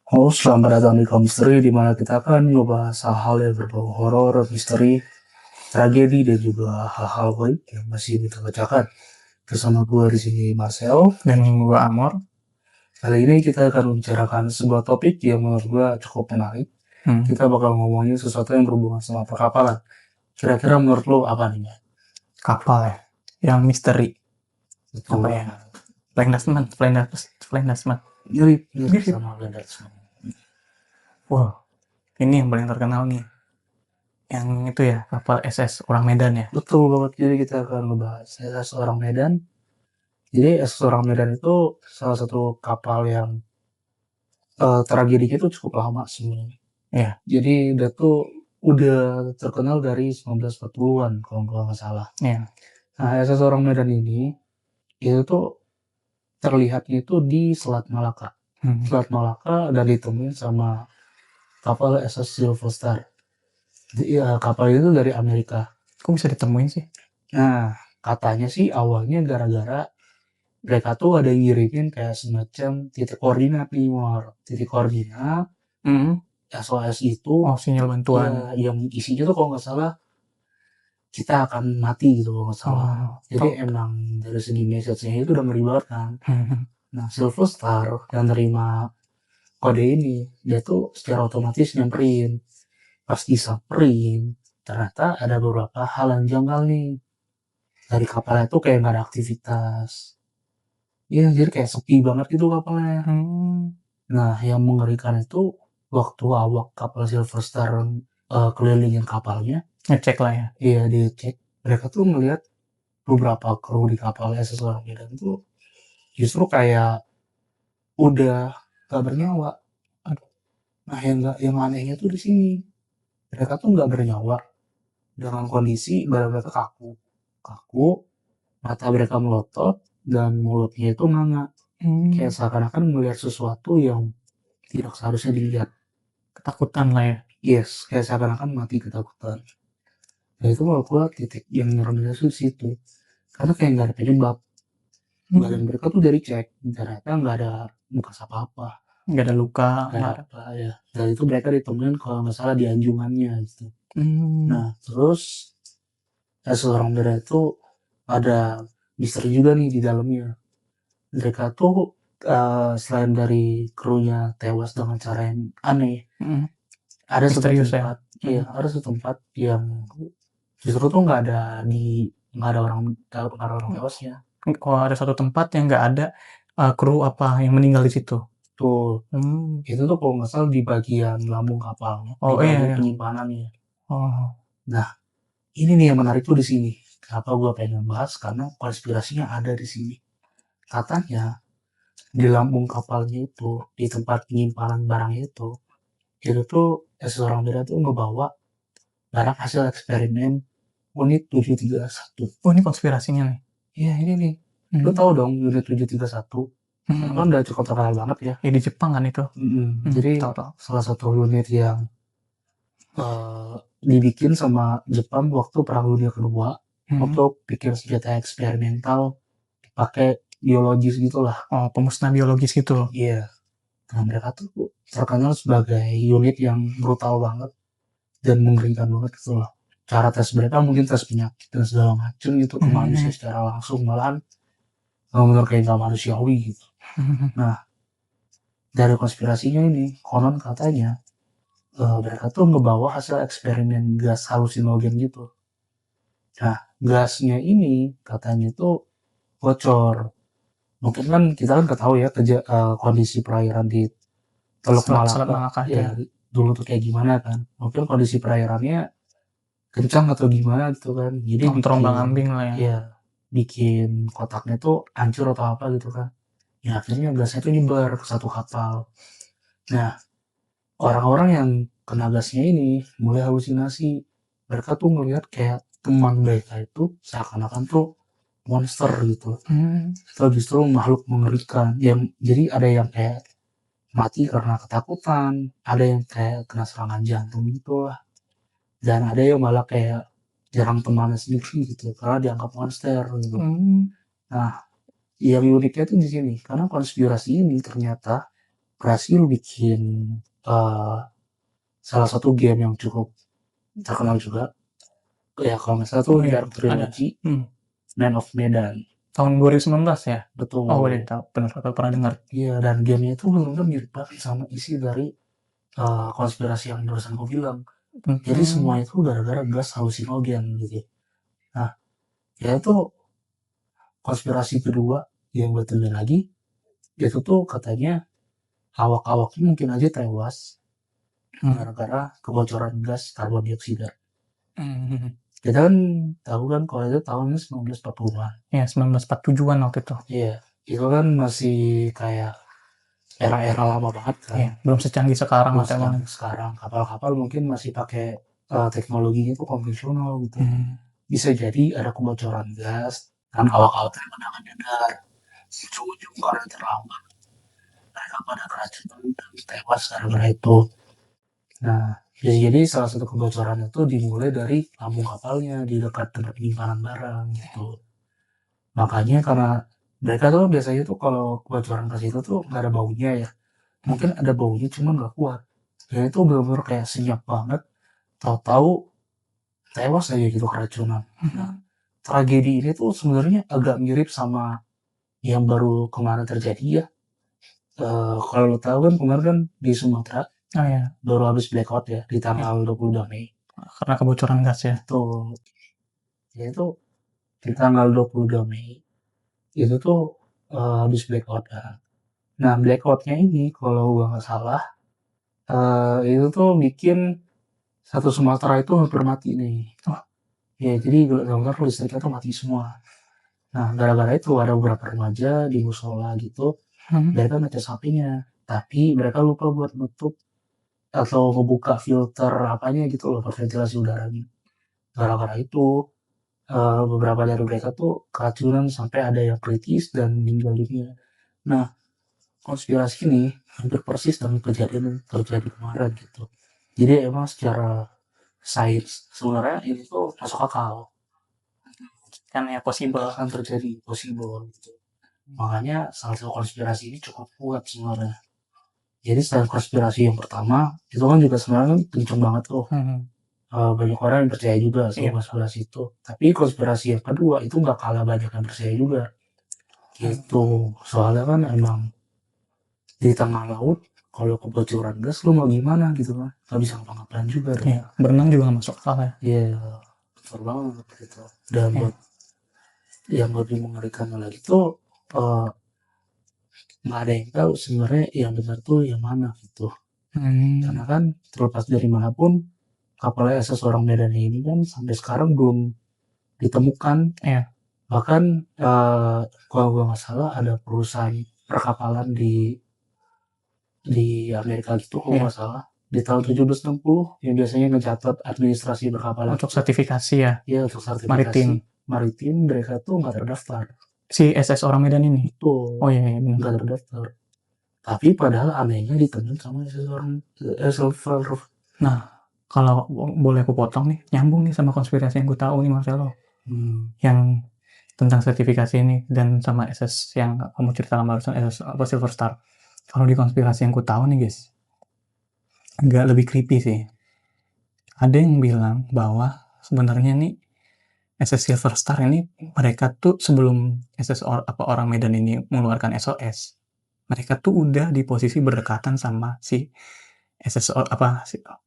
Oh, selamat datang di Komisteri, di mana kita akan ngebahas hal-hal yang berbau horor, misteri, tragedi, dan juga hal-hal baik yang masih kita bacakan. Bersama gue di sini Marcel dan gue Amor. Kali ini kita akan membicarakan sebuah topik yang menurut gue cukup menarik. Kita bakal ngomongin sesuatu yang berhubungan sama perkapalan. Kira-kira menurut lo apa nih? Kapal ya, yang misteri. Betul. Apa ya? Flying Dutchman. Mirip sama Flying Dutchman. Wow, ini yang paling terkenal nih. Yang itu ya, kapal SS orang Medan ya. Betul banget. Jadi kita akan ngebahas SS orang Medan. Jadi SS orang Medan itu salah satu kapal yang tragedinya itu cukup lama sebenarnya. Iya. Jadi dia tuh udah terkenal dari 1940-an kalau nggak salah. Iya. Nah, SS orang Medan ini itu tuh terlihatnya itu di Selat Malaka. Selat Malaka dan ditemuin sama kapal SS Silver Star. Ya, kapal itu dari Amerika. Kok bisa ditemuin sih? Nah, katanya sih awalnya gara-gara mereka tuh ada yang ngirimin kayak semacam titik koordinat nih, titik koordinat SOS itu. Sinyal bantuan ya, yang isinya tuh kalau nggak salah kita akan mati gitu kalau nggak salah. Jadi emang dari segi message-nya itu udah ngeri banget kan. Nah, Silver Star yang nerima kode ini, dia tuh secara otomatis nyamperin. Pas disamperin, ternyata ada beberapa hal yang janggal nih. Dari kapalnya tuh kayak nggak ada aktivitas. Iya, jadi kayak sepi banget gitu kapalnya. Nah, yang mengerikan itu waktu awak kapal Silver Star kelilingin kapalnya, ngecek lah ya. Iya, dicek. Mereka tuh ngelihat beberapa kru di kapal SS orang Medan tuh justru kayak udah gak bernyawa. Nah, yang anehnya tuh di sini. Mereka tuh gak bernyawa dengan kondisi badan mereka kaku, mata mereka melotot, dan mulutnya itu nganga. Kayak seakan-akan melihat sesuatu yang tidak seharusnya dilihat. Ketakutan lah ya. Yes, kayak seakan-akan mati ketakutan. Nah, itu menurut gua titik yang ngeremnya di situ. Karena kayak gak ada penyebab. Badan mereka tuh dari cek, ternyata gak ada bekas apa-apa. Nggak ada luka. Nggak ada apa ya. Dan itu mereka ditemuin kalau nggak salah di anjungannya gitu. Nah, terus seorang mereka itu ada misteri juga nih di dalamnya. Mereka tuh selain dari krunya tewas dengan cara yang aneh, ada satu tempat, ya. Ada satu tempat yang justru tuh nggak ada orang tewasnya. Kalau ada satu tempat yang nggak ada kru apa yang meninggal di situ. Tuh, itu tuh kalau nggak salah di bagian lambung kapalnya, di bagian penyimpanannya. Nah, ini nih yang menarik tuh di sini. Kenapa gue pengen bahas? Karena konspirasinya ada di sini. Katanya di lambung kapalnya itu, di tempat penyimpanan barang itu tuh seorang beda tuh ngebawa barang hasil eksperimen unit 731. Oh, ini konspirasinya nih? Iya, ini nih. Lo tau dong unit 731? Kan udah cukup terkenal banget ya. Di Jepang kan itu. Jadi salah satu unit yang dibikin sama Jepang waktu Perang Dunia Kedua untuk bikin senjata eksperimental pakai biologis gitulah. Pemusnah biologis gitu. Iya. Nah, mereka tuh terkenal sebagai unit yang brutal banget dan mengerikan banget gitu loh. Cara tes mereka mungkin tes penyakit dan segala macam gitu ke manusia secara langsung, malahan benar kayak nggak manusiawi gitu. Nah, dari konspirasinya ini konon katanya mereka tuh ngebawa hasil eksperimen gas halusinogen gitu. Nah, gasnya ini katanya tuh bocor. Mungkin kan kita kan ketahui ya kondisi perairan di Teluk Malaka ya dulu tuh kayak gimana kan. Mungkin kondisi perairannya kencang atau gimana gitu kan. Jadi terombang-ambing lah ya. Ya, bikin kotaknya tuh hancur atau apa gitu kan. Ya akhirnya gasnya tuh nyebar ke satu kapal. Nah, orang-orang yang kena gasnya ini mulai halusinasi. Mereka tuh ngelihat kayak teman mereka itu seakan-akan tuh monster gitu. Atau justru makhluk mengerikan. Jadi ada yang kayak mati karena ketakutan, ada yang kayak kena serangan jantung gitu lah. Dan ada yang malah kayak jarang temannya sendiri gitu karena dianggap monster gitu. Nah, yang uniknya tuh di sini karena konspirasi ini ternyata berhasil bikin salah satu game yang cukup terkenal juga. Ya kalau nggak salah tuh iya, Dark Trilogy, Man of Medan. Tahun 2019 ya? Betul. Oh, udah tahu. Benar, aku pernah dengar. Iya, dan gamenya itu benar-benar mirip banget sama isi dari konspirasi yang barusan gue bilang. Jadi semua itu gara-gara gas halusinogen gitu. Nah, ya itu konspirasi kedua yang gue temuin lagi, itu tuh katanya awak-awaknya mungkin aja tewas gara-gara kebocoran gas karbon dioksida. Kita kan tahu kan kalau itu tahunnya 1940-an. Ya, 1947-an waktu itu. Iya, itu kan masih kayak era-era lama banget kan. Iya, belum secanggih sekarang Belum lah emang. sekarang kapal-kapal mungkin masih pakai teknologinya itu konvensional gitu. Bisa jadi ada kebocoran gas dan awak-awaknya pada nyadar. Ujung-ujung karena terlambat mereka pada keracunan dan tewas gara-gara itu. Nah, bisa jadi salah satu kebocoran itu dimulai dari lambung kapalnya di dekat tempat penyimpanan barang gitu. Makanya karena mereka tuh biasanya tuh kalau kebocoran gas itu tuh nggak ada baunya ya. Mungkin ada baunya cuman nggak kuat. Ya itu benar-benar kayak senyap banget. Tahu-tahu tewas aja gitu keracunan. Nah, tragedi ini tuh sebenarnya agak mirip sama yang baru kemarin terjadi ya. Kalau lo tahu kan kemarin kan di Sumatera baru habis blackout ya di tanggal 22 Mei. Karena kebocoran gas ya. Tuh, ya itu di tanggal 22 Mei itu tuh habis blackout kan. Nah blackoutnya ini kalau gua nggak salah itu tuh bikin satu Sumatera itu hampir mati nih. Ya jadi benar-benar listriknya tuh mati semua. Nah gara-gara itu ada beberapa remaja di musola gitu mereka ngecas HP-nya tapi mereka lupa buat nutup atau ngebuka filter apanya gitu loh ventilasi udaranya. Gara-gara itu beberapa dari mereka tuh keracunan sampai ada yang kritis dan meninggal dunia. Nah, konspirasi ini hampir persis dengan kejadian yang terjadi kemarin gitu. Jadi emang secara sains sebenarnya ini tuh masuk akal. Kan ya possible. Akan terjadi, possible gitu. Makanya salah satu konspirasi ini cukup kuat sebenarnya. Jadi selain konspirasi yang pertama, itu kan juga sebenarnya kenceng banget tuh. Banyak orang yang percaya juga sama konspirasi itu. Tapi konspirasi yang kedua itu nggak kalah banyak yang percaya juga. Gitu. Soalnya kan emang di tengah laut kalau kebocoran gas lu mau gimana gitu kan? Gak bisa ngapa-ngapain juga. Iya, berenang juga masuk akal ya. Iya, betul banget gitu. Dan buat yang lebih mengerikan lagi tuh nggak ada yang tahu sebenarnya yang benar tuh yang mana gitu. Karena kan terlepas dari manapun kapal SS orang Medan ini kan sampai sekarang belum ditemukan. Bahkan kalau gue nggak salah ada perusahaan perkapalan di Amerika gitu kalau nggak salah di tahun 1760 yang biasanya ngecatat administrasi perkapalan untuk sertifikasi ya. Iya untuk sertifikasi maritim mereka tuh nggak terdaftar. Si SS orang Medan ini itu nggak terdaftar. Tapi padahal anehnya ditemuin sama SS orang Nah, kalau boleh aku potong nih, nyambung nih sama konspirasi yang gue tahu nih Marcelo. Yang tentang sertifikasi ini dan sama SS yang kamu ceritakan barusan, SS apa Silver Star. Kalau di konspirasi yang ku tahu nih guys, agak lebih creepy sih. Ada yang bilang bahwa sebenarnya nih SS Silver Star ini mereka tuh sebelum SS orang Medan ini mengeluarkan SOS, mereka tuh udah di posisi berdekatan sama si SS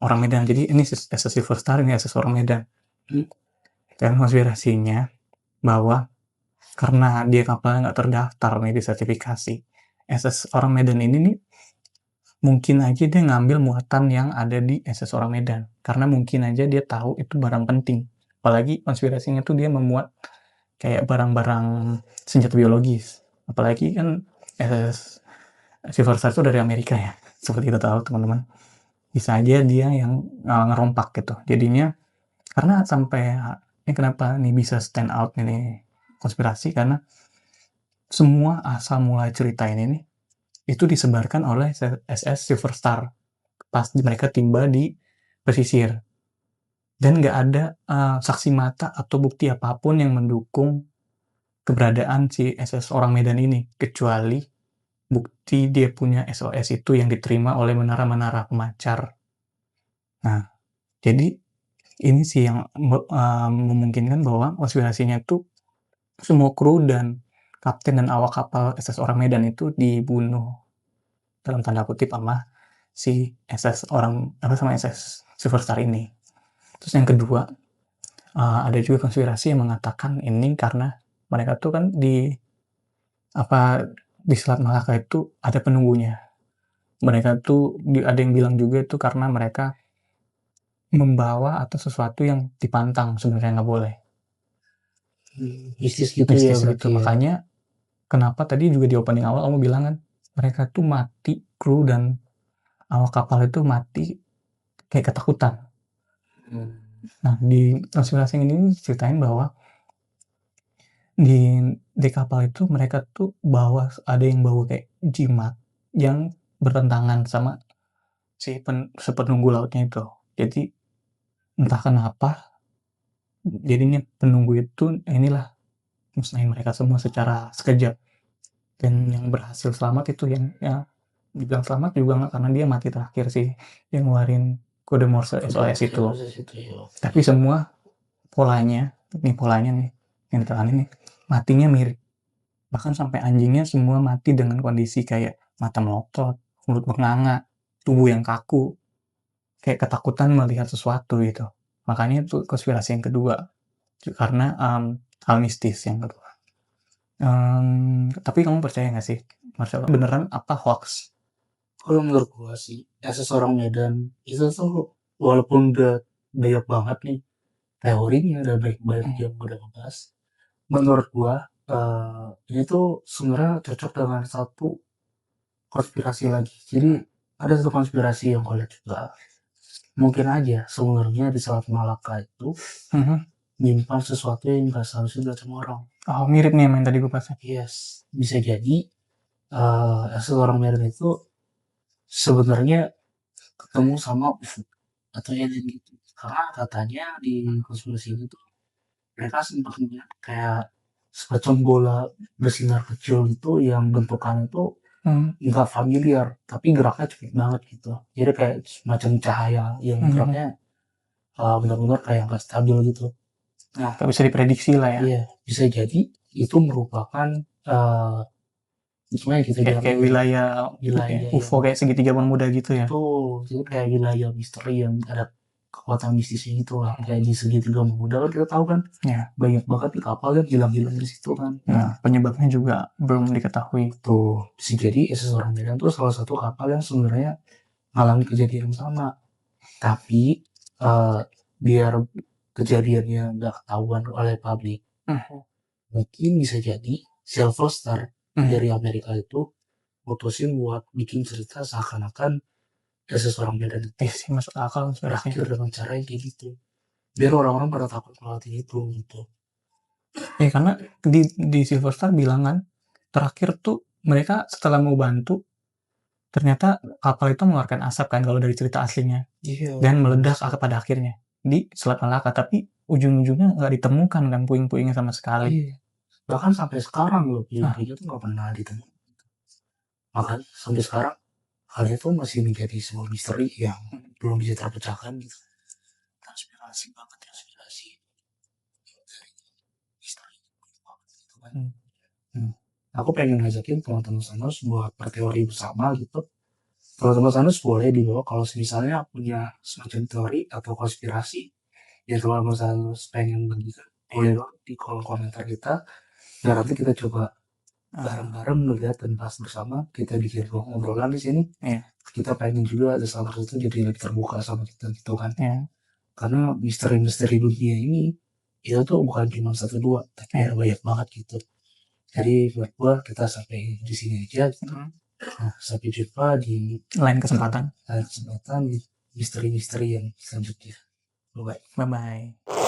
orang Medan. Jadi ini SS Silver Star, ini SS orang Medan. Dan konspirasinya bahwa karena dia kapalnya nggak terdaftar nih di sertifikasi, SS orang Medan ini nih mungkin aja dia ngambil muatan yang ada di SS orang Medan karena mungkin aja dia tahu itu barang penting. Apalagi konspirasinya tuh dia memuat kayak barang-barang senjata biologis. Apalagi kan SS Silver Star itu dari Amerika ya, seperti kita tahu teman-teman. Bisa aja dia yang ngerompak gitu. Jadinya karena sampai ini kenapa nih bisa stand out ini konspirasi karena semua asal mulai cerita ini nih itu disebarkan oleh SS Silver Star pas mereka tiba di pesisir dan nggak ada saksi mata atau bukti apapun yang mendukung keberadaan si SS orang Medan ini kecuali bukti dia punya SOS itu yang diterima oleh menara-menara pemancar. Nah, jadi ini sih yang memungkinkan bahwa konspirasinya itu semua kru dan kapten dan awak kapal SS Orang Medan itu dibunuh dalam tanda kutip sama si sama SS Silverstar ini. Terus yang kedua, ada juga konspirasi yang mengatakan ini karena mereka tuh kan di Selat Malaka itu ada penunggunya. Mereka tuh ada yang bilang juga itu karena mereka membawa atau sesuatu yang dipantang sebenarnya nggak boleh. Mistis gitu ya Mistis berarti gitu. ya. Makanya kenapa tadi juga di opening awal kamu bilang kan mereka tuh mati, kru dan awak kapal itu mati kayak ketakutan. Nah, di konspirasi ini ceritain bahwa di kapal itu mereka tuh ada yang bawa kayak jimat yang bertentangan sama si penunggu lautnya itu. Jadi entah kenapa jadinya penunggu itu inilah musnahin mereka semua secara sekejap. Dan yang berhasil selamat itu yang ya dibilang selamat juga nggak, karena dia mati terakhir sih yang ngeluarin kode Morse SOS itu. Tapi semua polanya nih yang ditekan ini matinya mirip. Bahkan sampai anjingnya semua mati dengan kondisi kayak mata melotot, mulut menganga, tubuh yang kaku, kayak ketakutan melihat sesuatu gitu. Makanya itu konspirasi yang kedua, karena hal mistis yang kedua. Tapi kamu percaya nggak sih, Marcelo, beneran apa hoax? Kalau menurut gua sih, SS Orang Medan itu tuh walaupun udah banyak banget nih teorinya, udah banyak yang udah ngebahas, menurut gua ini tuh sebenarnya cocok dengan satu konspirasi lagi. Jadi ada satu konspirasi yang gue lihat juga, mungkin aja sebenarnya di Selat Malaka itu menyimpan sesuatu yang gak seharusnya dilihat sama orang. Oh, mirip nih yang tadi gue bahas. Yes, bisa jadi SS Orang Medan itu sebenarnya ketemu sama UFO atau alien gitu. Karena katanya di konspirasi ini tuh mereka sempat punya kayak semacam bola bersinar kecil gitu yang bentukannya tuh nggak familiar, tapi geraknya cepet banget gitu. Jadi kayak semacam cahaya yang geraknya benar-benar kayak nggak stabil gitu. Nah, Gak bisa diprediksi lah ya. iya, bisa jadi itu merupakan gimana kita bilang Kayak wilayah UFO kayak segitiga bermuda gitu ya. Tuh, itu kayak wilayah misteri yang ada kekuatan mistisnya gitu lah. Kayak di segitiga bermuda kan kita tahu kan, Ya. banyak banget di kapal kan hilang-hilang di situ kan. Nah, penyebabnya juga belum diketahui. Tuh, bisa jadi SS Orang Medan tuh salah satu kapal yang sebenarnya mengalami kejadian yang sama. Tapi biar kejadiannya nggak ketahuan oleh publik, mungkin bisa jadi Silverstar dari Amerika itu mutusin buat bikin cerita seakan-akan SS Orang Medan itu sih masuk akal berakhir dengan cara yang kayak gitu, biar orang-orang pada takut ngelakuin itu gitu. Ya karena di Silverstar bilang kan terakhir tuh mereka setelah mau bantu ternyata kapal itu mengeluarkan asap kan kalau dari cerita aslinya. Dan meledak pada akhirnya di Selat Malaka, tapi ujung-ujungnya nggak ditemukan kan puing-puingnya sama sekali. Bahkan sampai sekarang loh puing-puingnya tuh nggak pernah ditemukan. Makanya sampai sekarang hal itu masih menjadi sebuah misteri yang belum bisa terpecahkan gitu. Konspirasi banget, konspirasi misteri gitu kan. Aku pengen ngajakin teman-teman Sanus buat berteori bersama gitu. Teman-teman Sanus boleh dibawa kalau misalnya punya semacam teori atau konspirasi yang teman-teman Sanus pengen bagikan, boleh di kolom komentar kita. Dan nanti kita coba bareng-bareng melihat dan bahas bersama. Kita bikin obrolan di sini. Kita pengen juga ada salah satu jadi lebih terbuka sama kita gitu kan. Karena misteri-misteri dunia ini itu tuh bukan cuma satu dua, tapi ada banyak banget gitu. Jadi buat gua kita sampai di sini aja gitu. Nah, sampai jumpa di lain kesempatan di misteri-misteri yang selanjutnya. Bye bye.